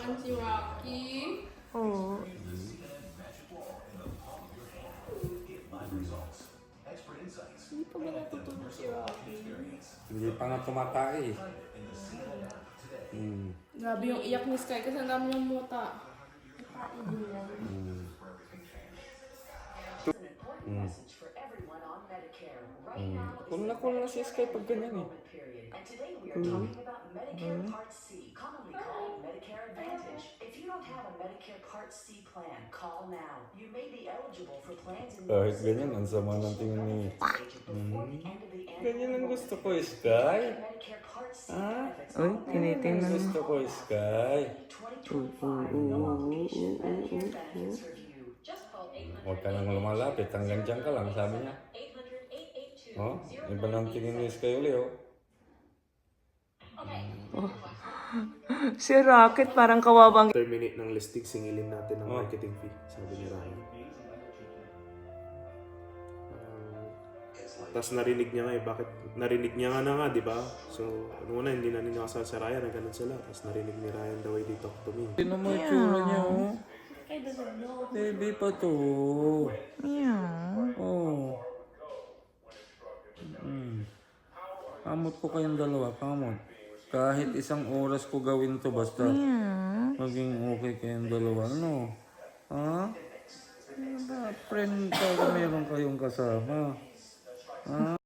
Kan si Rocky. Oo. Hindi pa ba natutulog si Rocky? Hindi pa nga tumatay. Grabe yung iyak ni Sky kasi ang dami niyang muta. Cool na si Sky pag ganyan eh. And today we are talking about Medicare Part C, commonly called Medicare Advantage. If you don't have a Medicare Part C plan, call now. You may be eligible for plans in Kahit ganyan, ang sama ng tingin ni... Ganyan ang gusto ko, Sky. Ah? Uy, tinitingnan. Gusto ko, Sky. Huwag ka nang lumalapit, hanggang dyan ka lang, sabi niya. Oh, iba nang tingin ni Sky uli, oh. Si Rocket parang kawawang. Terminate ng listing, singilin natin ng marketing fee, sabi ni Ryan. Tapos narinig niya nga bakit? Narinig niya nga di ba? So, ano na, hindi na ninakasal sa Ryan, na ganun sila. Tapos narinig ni Ryan the way they talk to me. Sino mo yung tsura niya, oh? Baby pa to. Meow. Oh. Kamot ko kayong dalawa, kamot. Kahit isang oras ko gawin to, basta maging okay kayong dalawa, ano? Ha? Friend ka, meron kayong kasama. Ha?